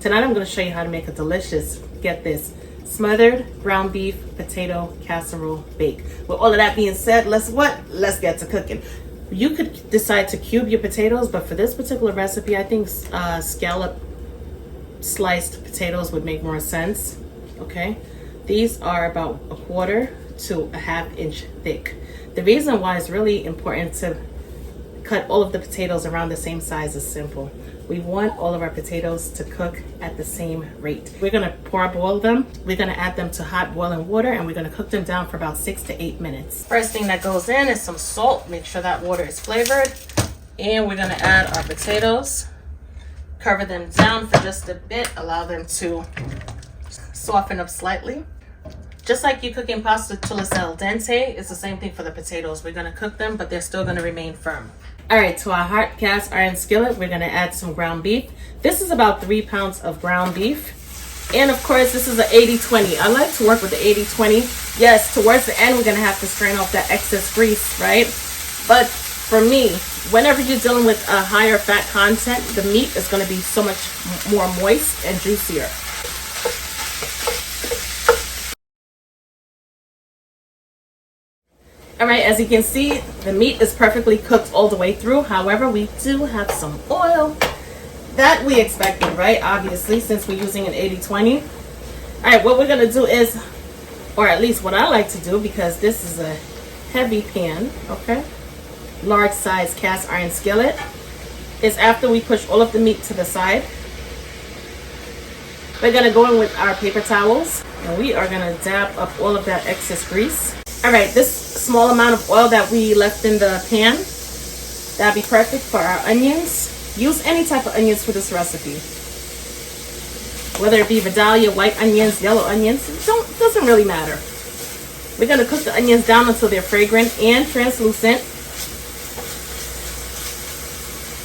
Tonight I'm going to show you how to make a delicious, get this, smothered ground beef potato casserole bake. With all of that being said, let's get to cooking. You could decide to cube your potatoes, but for this particular recipe, I think scallop sliced potatoes would make more sense. Okay, these are about 1/4 to a 1/2 inch thick. The reason why it's really important to cut all of the potatoes around the same size is simple. We want all of our potatoes to cook at the same rate. We're gonna parboil them. We're gonna add them to hot boiling water, and we're gonna cook them down for about 6 to 8 minutes. First thing that goes in is some salt. Make sure that water is flavored. And we're gonna add our potatoes. Cover them down for just a bit. Allow them to soften up slightly. Just like you cooking pasta till it's al dente, it's the same thing for the potatoes. We're gonna cook them, but they're still gonna remain firm. All right, to our hot cast iron skillet, we're gonna add some ground beef. This is about 3 pounds of ground beef. And of course, this is an 80-20. I like to work with the 80-20. Yes, towards the end, we're gonna have to strain off that excess grease, right? But for me, whenever you're dealing with a higher fat content, the meat is gonna be so much more moist and juicier. All right, as you can see, the meat is perfectly cooked all the way through. However, we do have some oil that we expected, right? Obviously, since we're using an 80-20. All right, what we're gonna do is, or at least what I like to do, because this is a heavy pan, okay? Large size cast iron skillet, is after we push all of the meat to the side, we're gonna go in with our paper towels, and we are gonna dab up all of that excess grease. All right, this small amount of oil that we left in the pan, that'd be perfect for our onions. Use any type of onions for this recipe. Whether it be Vidalia, white onions, yellow onions, doesn't really matter. We're gonna cook the onions down until they're fragrant and translucent.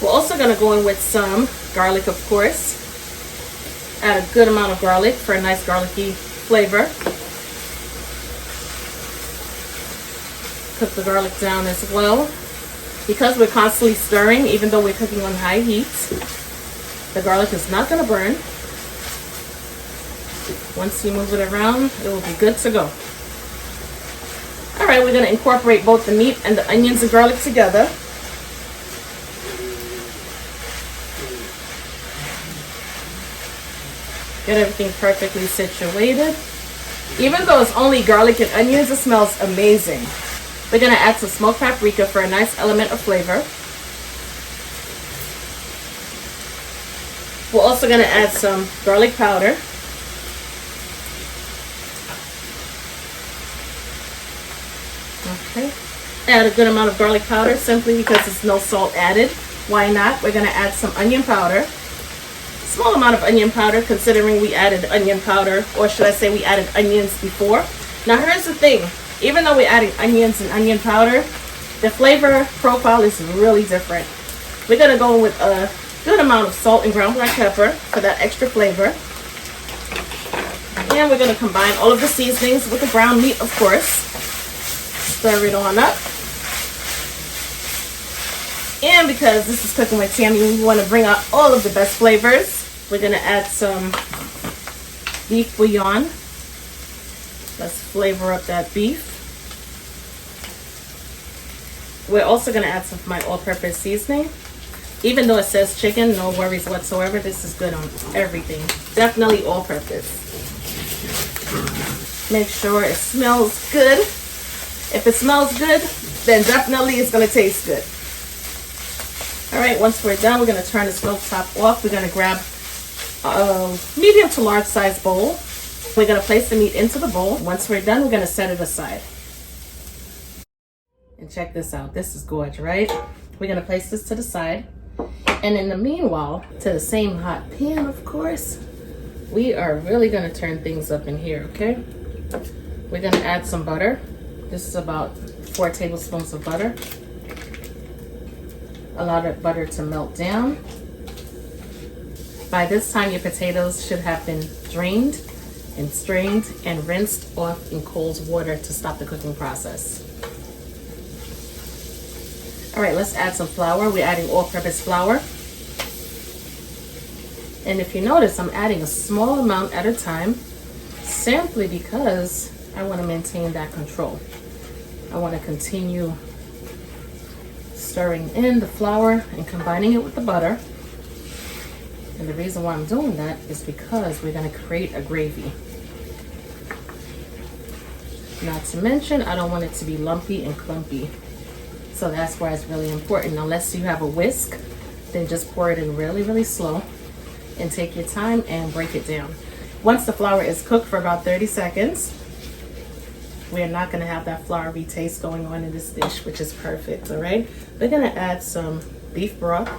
We're also gonna go in with some garlic, of course. Add a good amount of garlic for a nice garlicky flavor. Cook the garlic down as well. Because we're constantly stirring, even though we're cooking on high heat, the garlic is not going to burn. Once you move it around, it will be good to go. All right, we're going to incorporate both the meat and the onions and garlic together. Get everything perfectly situated. Even though it's only garlic and onions, it smells amazing. We're gonna add some smoked paprika for a nice element of flavor. We're also gonna add some garlic powder. Okay. Add a good amount of garlic powder simply because there's no salt added. Why not? We're gonna add some onion powder. Small amount of onion powder, considering we added onion powder, or should I say we added onions before. Now here's the thing. Even though we're adding onions and onion powder, the flavor profile is really different. We're gonna go with a good amount of salt and ground black pepper for that extra flavor. And we're gonna combine all of the seasonings with the ground meat, of course. Stir it on up. And because this is cooking with Tammy, we wanna bring out all of the best flavors. We're gonna add some beef bouillon. Let's flavor up that beef. We're also going to add some of my all-purpose seasoning. Even though it says chicken, no worries whatsoever. This is good on everything. Definitely all-purpose. Make sure it smells good. If it smells good, then definitely it's going to taste good. All right, once we're done, we're going to turn the stove top off. We're going to grab a medium to large size bowl. We're going to place the meat into the bowl. Once we're done, we're going to set it aside. And check this out. This is gorgeous, right? We're going to place this to the side. And in the meanwhile, to the same hot pan, of course, we are really going to turn things up in here, okay? We're going to add some butter. This is about 4 tablespoons of butter. Allow that butter to melt down. By this time, your potatoes should have been drained and strained and rinsed off in cold water to stop the cooking process. All right, let's add some flour. We're adding all-purpose flour. And if you notice, I'm adding a small amount at a time, simply because I want to maintain that control. I want to continue stirring in the flour and combining it with the butter. And the reason why I'm doing that is because we're going to create a gravy. Not to mention, I don't want it to be lumpy and clumpy. So that's why it's really important. Unless you have a whisk, then just pour it in really, really slow and take your time and break it down. Once the flour is cooked for about 30 seconds, we're not going to have that floury taste going on in this dish, which is perfect. All right, we're going to add some beef broth.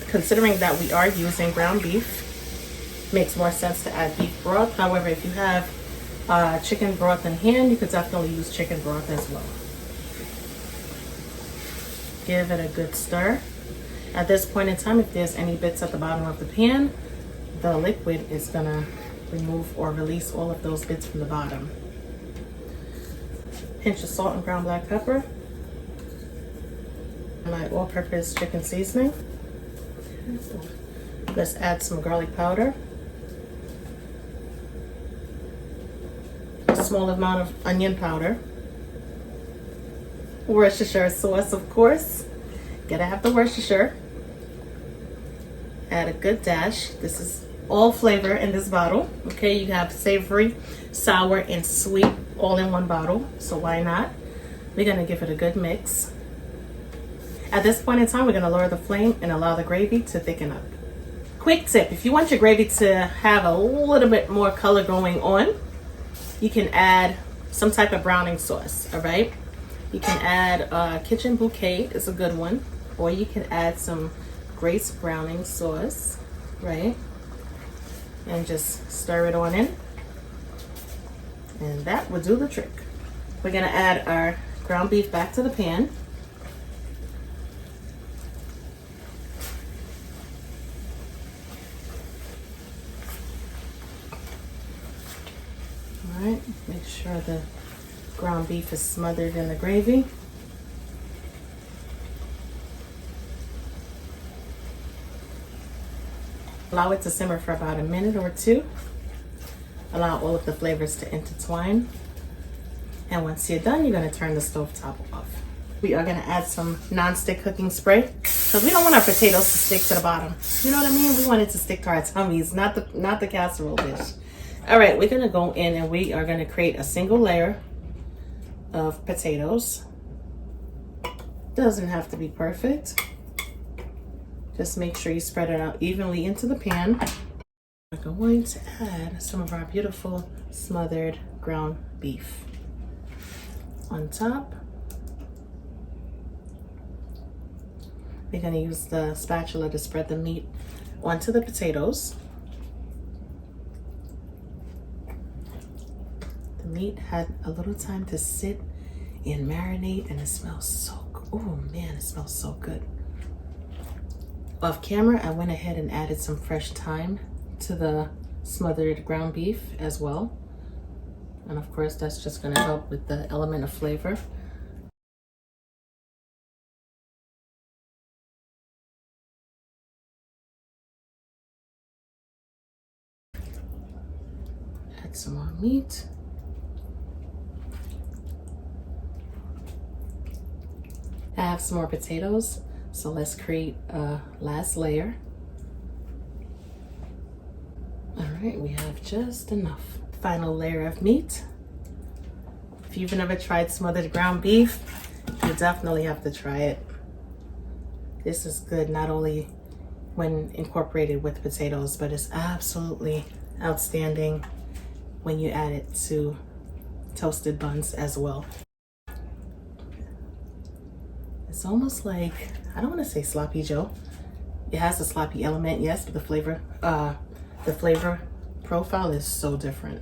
Considering that we are using ground beef, makes more sense to add beef broth. However, if you have chicken broth in hand, you could definitely use chicken broth as well. Give it a good stir. At this point in time, if there's any bits at the bottom of the pan, the liquid is gonna remove or release all of those bits from the bottom. Pinch of salt and ground black pepper. My all-purpose chicken seasoning. Let's add some garlic powder. A small amount of onion powder. Worcestershire sauce, of course. Gotta have the Worcestershire. Add a good dash. This is all flavor in this bottle. Okay, you have savory, sour, and sweet all in one bottle. So why not? We're gonna give it a good mix. At this point in time, we're gonna lower the flame and allow the gravy to thicken up. Quick tip, if you want your gravy to have a little bit more color going on, you can add some type of browning sauce, all right? You can add kitchen bouquet, is a good one. Or you can add some Grace browning sauce, right? And just stir it on in. And that will do the trick. We're gonna add our ground beef back to the pan. All right, make sure the ground beef is smothered in the gravy. Allow it to simmer for about a minute or two. Allow all of the flavors to intertwine. And once you're done, you're gonna turn the stove top off. We are gonna add some non-stick cooking spray because we don't want our potatoes to stick to the bottom. You know what I mean? We want it to stick to our tummies, not the casserole dish. All right, we're gonna go in and we are gonna create a single layer of potatoes. Doesn't have to be perfect. Just make sure you spread it out evenly into the pan. We're going to add some of our beautiful smothered ground beef on top. We're going to use the spatula to spread the meat onto the potatoes. The meat had a little time to sit and marinate, and it smells so good. Oh man, it smells so good. Off camera, I went ahead and added some fresh thyme to the smothered ground beef as well. And of course, that's just gonna help with the element of flavor. Add some more meat. I have some more potatoes. So let's create a last layer. All right, we have just enough. Final layer of meat. If you've never tried smothered ground beef, you definitely have to try it. This is good not only when incorporated with potatoes, but it's absolutely outstanding when you add it to toasted buns as well. It's almost like, I don't want to say sloppy Joe. It has a sloppy element, yes, but the flavor profile is so different.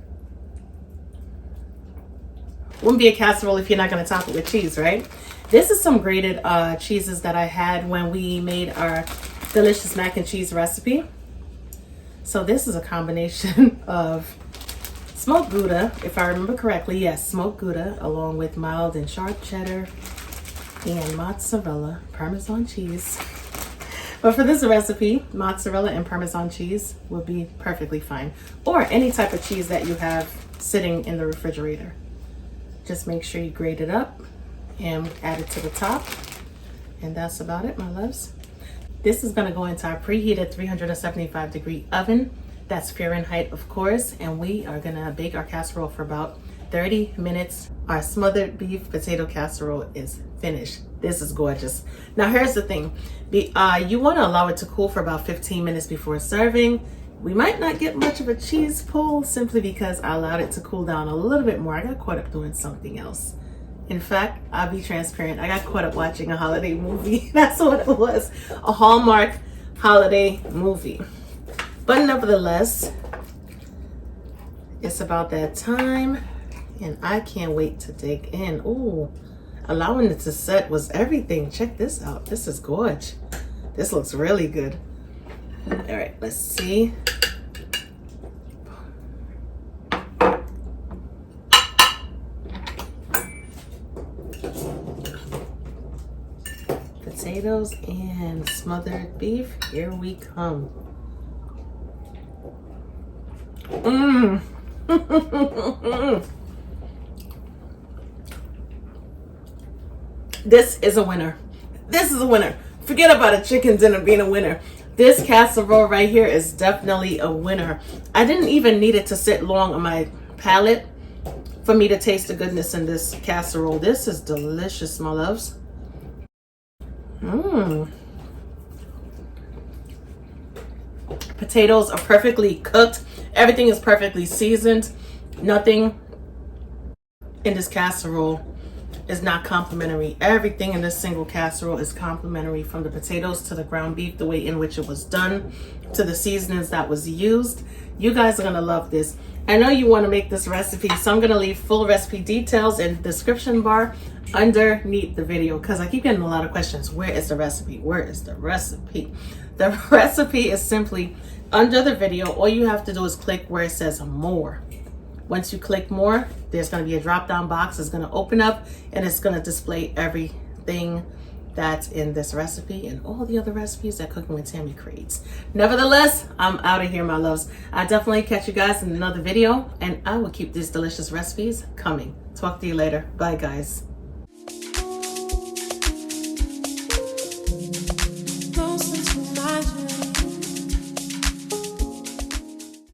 Wouldn't be a casserole if you're not going to top it with cheese, right? This is some grated cheeses that I had when we made our delicious mac and cheese recipe. So this is a combination of smoked Gouda, if I remember correctly. Yes, smoked Gouda, along with mild and sharp cheddar and mozzarella, Parmesan cheese. But for this recipe, mozzarella and Parmesan cheese will be perfectly fine. Or any type of cheese that you have sitting in the refrigerator. Just make sure you grate it up and add it to the top. And that's about it, my loves. This is gonna go into our preheated 375-degree oven. That's Fahrenheit, of course. And we are gonna bake our casserole for about 30 minutes. Our smothered beef potato casserole is finished. This is gorgeous. Now here's the thing. You wanna allow it to cool for about 15 minutes before serving. We might not get much of a cheese pull simply because I allowed it to cool down a little bit more. I got caught up doing something else. In fact, I'll be transparent. I got caught up watching a holiday movie. That's what it was. A Hallmark holiday movie. But nevertheless, it's about that time and I can't wait to dig in. Ooh, allowing it to set was everything. Check this out. This is gorgeous. This looks really good. All right, let's see. Potatoes and smothered beef. Here we come. This is a winner. This is a winner. Forget about a chicken dinner being a winner. This casserole right here is definitely a winner. I didn't even need it to sit long on my palate for me to taste the goodness in this casserole. This is delicious, my loves. Potatoes are perfectly cooked. Everything is perfectly seasoned. Nothing in this casserole is not complimentary. Everything in this single casserole is complimentary, from the potatoes to the ground beef, the way in which it was done, to the seasonings that was used. You guys are gonna love this. I know you want to make this recipe, so I'm gonna leave full recipe details in the description bar underneath the video, because I keep getting a lot of questions. Where is the recipe? Where is the recipe? The recipe is simply under the video. All you have to do is click where it says more. Once you click more, there's going to be a drop down box. It's going to open up and it's going to display everything that's in this recipe and all the other recipes that Cooking with Tammy creates. Nevertheless, I'm out of here, my loves. I'll definitely catch you guys in another video, and I will keep these delicious recipes coming. Talk to you later. Bye, guys.